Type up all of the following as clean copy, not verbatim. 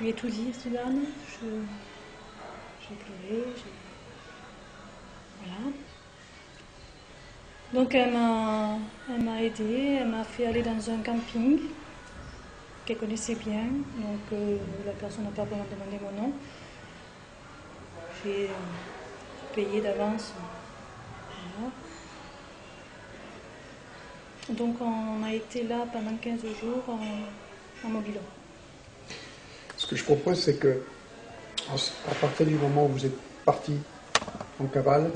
suis étudiante, j'ai pleuré, voilà. Donc elle m'a aidée, elle m'a fait aller dans un camping qu'elle connaissait bien, donc la personne n'a pas vraiment demandé mon nom. J'ai payé d'avance. Voilà. Donc on a été là pendant 15 jours en mobil-home. Ce que je propose, c'est que à partir du moment où vous êtes parti en cavale,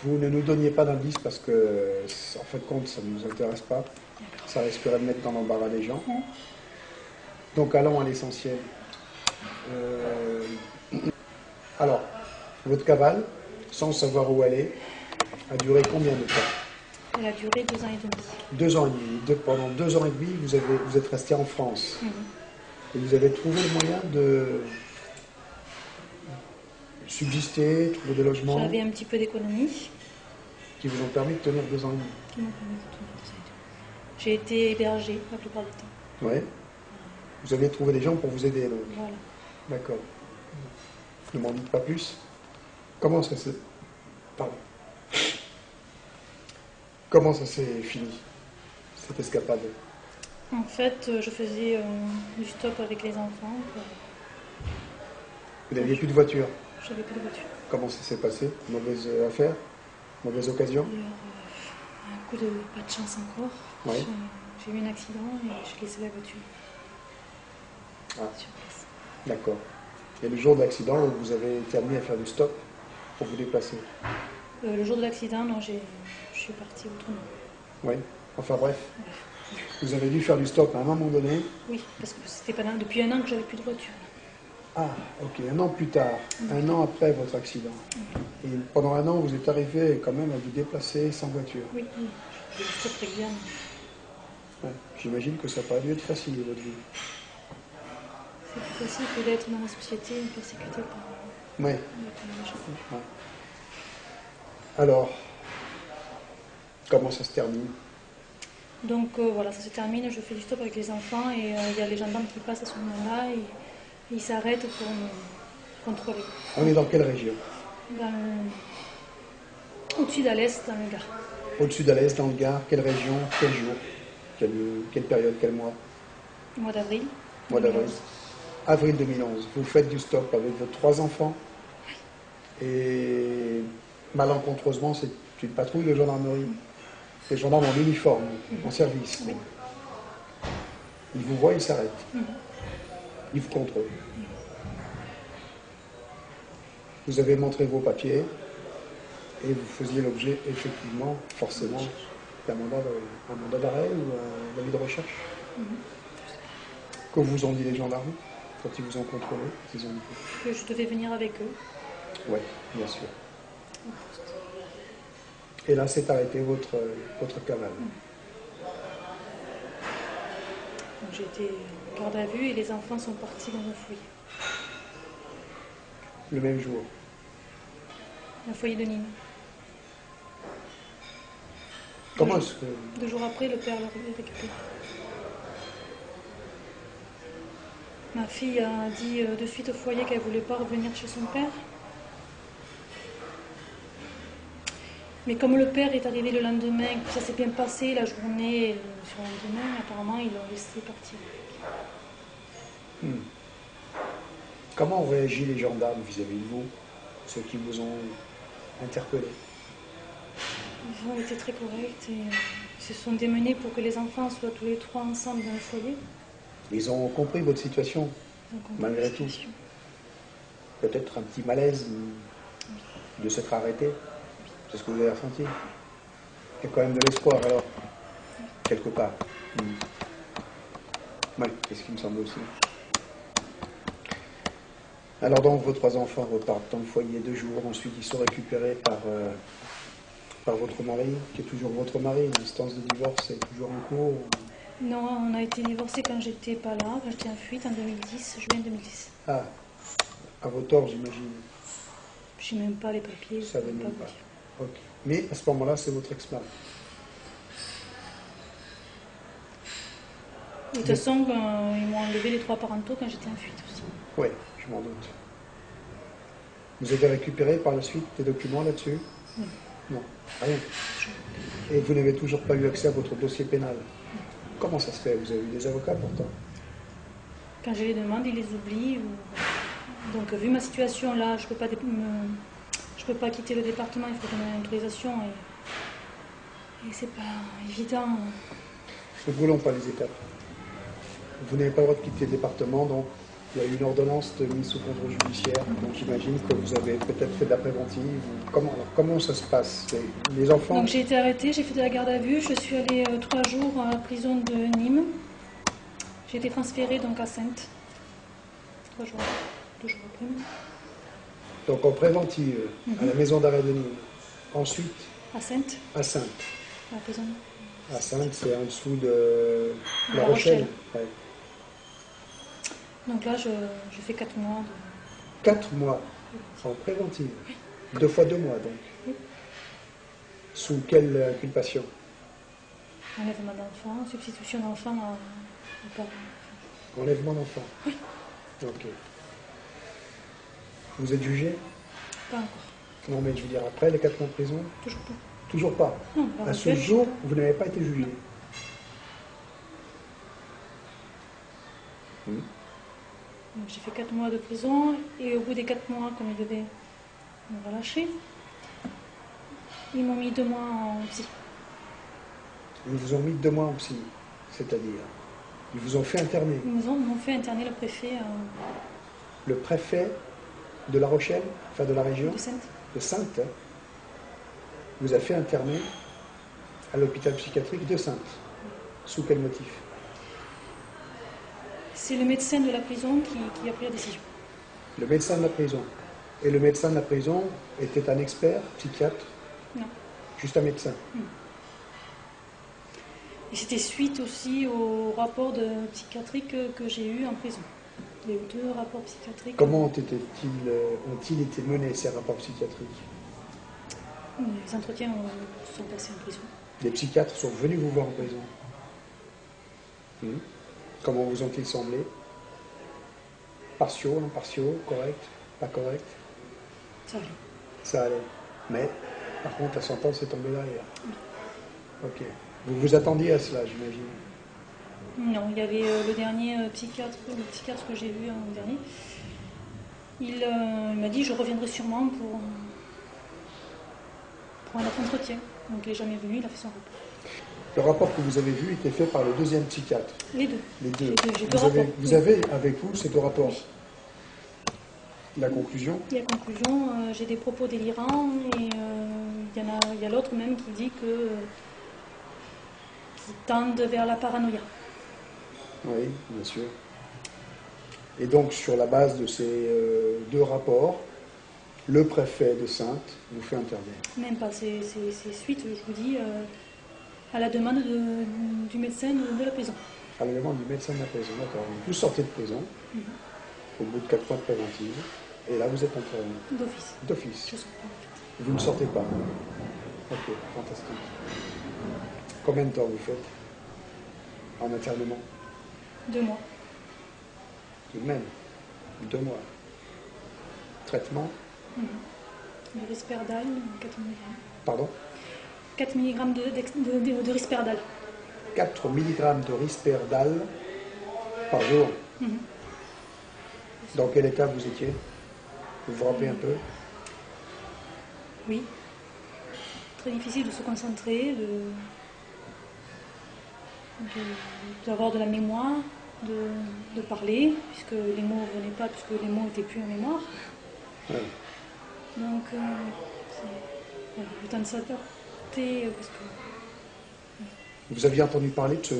vous ne nous donniez pas d'indices parce que, en fin de compte, ça ne nous intéresse pas. Ça risquerait de mettre dans l'embarras les gens. Donc allons à l'essentiel. Alors, votre cavale, sans savoir où elle est, a duré combien de temps? Elle a duré 2 ans et demi. 2 ans et demi. Pendant 2 ans et demi, vous êtes resté en France. Et vous avez trouvé le moyen de subsister, trouver des logements J'avais un petit peu d'économie. qui vous ont permis de tenir 2 ans et demi. Qui m'ont permis de tenir 2 ans et demi. J'ai été hébergée la plupart du temps. Oui. Vous avez trouvé des gens pour vous aider, donc. Voilà. D'accord. Ne m'en dites pas plus. Comment ça s'est... Pardon. Comment ça s'est fini, cette escapade? En fait, je faisais du stop avec les enfants. Vous n'aviez plus de voiture? J'avais plus de voiture. Comment ça s'est passé? Mauvaise affaire? Mauvaise occasion? Un coup de pas de chance encore. Oui. J'ai eu un accident et j'ai laissé la voiture Ah, sur place. d'accord. Et le jour de l'accident, vous avez été amené à faire du stop pour vous déplacer? Le jour de l'accident, non, je suis partie autrement. Oui. Enfin bref. Vous avez dû faire du stop à un moment donné? Oui, parce que c'était depuis 1 an que j'avais plus de voiture. Ah, ok. 1 an plus tard, 1 an après votre accident. Et pendant 1 an, vous êtes arrivé quand même à vous déplacer sans voiture? Oui, oui. J'ai du stop régulièrement. Ouais. J'imagine que ça n'a pas dû être facile, votre vie. C'est plus facile que d'être dans la société persécuté par Oui. les gens. Ouais. Alors, comment ça se termine? Donc voilà, ça se termine, je fais du stop avec les enfants et il y a les gendarmes qui passent à ce moment-là et ils s'arrêtent pour me contrôler. On est dans quelle région? Au-dessus d'Alès, dans le Gard. Au-dessus d'Alès, dans le Gard. Quelle région? Quel jour? Quelle période? Quel mois? Mois d'avril. Mois d'avril. Avril 2011. Vous faites du stop avec vos 3 enfants et malencontreusement, c'est une patrouille de gendarmerie. Les gendarmes en uniforme, en service. Oui. Ils vous voient, ils s'arrêtent. Ils vous contrôlent. Vous avez montré vos papiers et vous faisiez l'objet, effectivement, forcément, d'un mandat d'arrêt ou d'un avis de recherche. Que vous ont dit les gendarmes quand ils vous ont contrôlé? Ils ont dit Que je devais venir avec eux. oui, bien sûr. Et là, c'est arrêté votre cavale. Donc j'ai été en garde à vue et les enfants sont partis dans un foyer. Le même jour. Un foyer de Nîmes. Comment est-ce que... 2 jours après, le père l'a récupéré. Ma fille a dit de suite au foyer qu'elle ne voulait pas revenir chez son père. Mais comme le père est arrivé le lendemain, que ça s'est bien passé la journée sur le lendemain, apparemment ils l'ont laissé partir. Comment ont réagi les gendarmes vis-à-vis de vous, ceux qui vous ont interpellé? Ils ont été très corrects et ils se sont démenés pour que les enfants soient tous les 3 ensemble dans le foyer. Ils ont compris votre situation, malgré tout. Peut-être un petit malaise de s'être arrêté. C'est ce que vous avez ressenti. Il y a quand même de l'espoir, alors, quelque part. Oui, c'est ce qui me semble aussi. Alors donc, vos 3 enfants repartent dans le foyer 2 jours. Ensuite, ils sont récupérés par votre mari, qui est toujours votre mari. L'instance de divorce est toujours en cours. Non, on a été divorcés quand j'étais pas là, quand j'étais en fuite en 2010, juin 2010. Ah, à vos torts, j'imagine. Je n'ai même pas les papiers, je Ça ne peux venait pas vous pas. dire. Ok. Mais à ce moment-là, c'est votre ex-mari. de toute façon, ils m'ont enlevé les 3 parentaux quand j'étais en fuite aussi. Oui, je m'en doute. Vous avez récupéré par la suite des documents là-dessus? Non, rien. Et vous n'avez toujours pas eu accès à votre dossier pénal? Comment ça se fait? Vous avez eu des avocats pourtant? Quand je les demande, ils les oublient. Donc, vu ma situation là, je peux pas quitter le département, il faut donner une autorisation et c'est pas évident. Ne brûlons pas les étapes. Vous n'avez pas le droit de quitter le département, donc il y a eu une ordonnance de mise sous contrôle judiciaire. Donc j'imagine que vous avez peut-être fait de la préventive. Comment ça se passe? Les enfants? Donc j'ai été arrêtée, j'ai fait de la garde à vue, je suis allée 3 jours à la prison de Nîmes. J'ai été transférée donc à Saintes. 3 jours, 2 jours après. Donc en préventive, à la maison d'arrêt de Nîmes. Ensuite, À Saintes, à Saintes. à la prison. À Saintes, c'est en dessous de La La Rochelle. Rochelle. Ouais. Donc là, je fais 4 mois. 4 mois en préventive. 2 fois 2 mois donc. Oui. Sous quelle inculpation? Enlèvement d'enfant, substitution d'enfant aux parents. Enlèvement d'enfant. Oui. Ok. Vous êtes jugé? Pas encore. Non, mais je veux dire, après les 4 mois de prison? Toujours pas. Toujours pas. Non, la À ce Rochelle, jour, vous n'avez pas été jugé. Donc, j'ai fait 4 mois de prison et au bout des 4 mois, comme ils devaient me relâcher, ils m'ont mis 2 mois en psy. Ils vous ont mis 2 mois en psy, c'est-à-dire, ils vous ont fait interner. Ils m'ont fait interner le préfet Le préfet de La Rochelle, enfin de la région, de Saintes. de Saintes, vous a fait interner à l'hôpital psychiatrique de Saintes. Sous quel motif? C'est le médecin de la prison qui a pris la décision. Le médecin de la prison. Et le médecin de la prison était un expert, psychiatre? Non. Juste un médecin? Et c'était suite aussi au rapport psychiatrique que j'ai eu en prison. Il y a eu 2 rapports psychiatriques. Comment ont-ils été menés, ces rapports psychiatriques? Les entretiens sont passés en prison. Les psychiatres sont venus vous voir en prison? Comment vous ont-ils semblé? Partiaux, impartiaux, corrects, pas corrects? Ça allait. Ça allait. Mais, par contre, la sentence est tombée derrière. Ok. Vous vous attendiez à cela, j'imagine? Non, il y avait le dernier psychiatre que j'ai vu en dernier. Il m'a dit je reviendrai sûrement pour un autre entretien. Donc il n'est jamais venu, il a fait son rapport. Le rapport que vous avez vu était fait par le deuxième psychiatre? Les deux. Les deux. J'ai 2 rapports. Vous avez avec vous ces 2 rapports? La conclusion? Et la conclusion, j'ai des propos délirants et il y a l'autre même qui dit qui tendent vers la paranoïa. Oui, bien sûr. Et donc, sur la base de ces 2 rapports, le préfet de Saintes vous fait intervenir? Même pas, c'est suite, je vous dis, à la demande du médecin de la prison. À la demande du médecin de la prison, d'accord. Vous sortez de prison, au bout de 4 mois de préventive, et là vous êtes interné. D'office. D'office. Je sors pas, en fait. Vous ne sortez pas? Ok, fantastique. Combien de temps vous faites en internement? 2 mois. Tout de même, 2 mois. Traitement? Du Risperdal, 4 mg. Pardon? 4 mg de Risperdal. 4 mg de Risperdal par jour. Dans quel état vous étiez? Vous vous rappelez un peu? Oui. Très difficile de se concentrer, d'avoir de la mémoire, de parler, puisque les mots ne venaient pas, puisque les mots n'étaient plus en mémoire. Oui. Donc, voilà, le temps de s'adapter, parce que... Vous aviez entendu parler de ce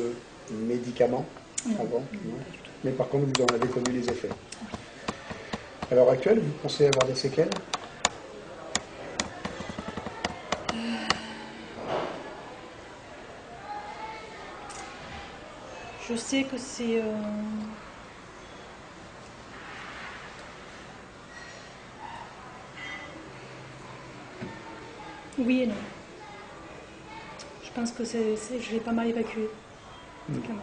médicament Non. avant? Non. Mais par contre, vous en avez connu les effets. À l'heure actuelle, vous pensez avoir des séquelles? Je sais que c'est... Oui et non. Je pense que je l'ai pas mal évacué. Clairement.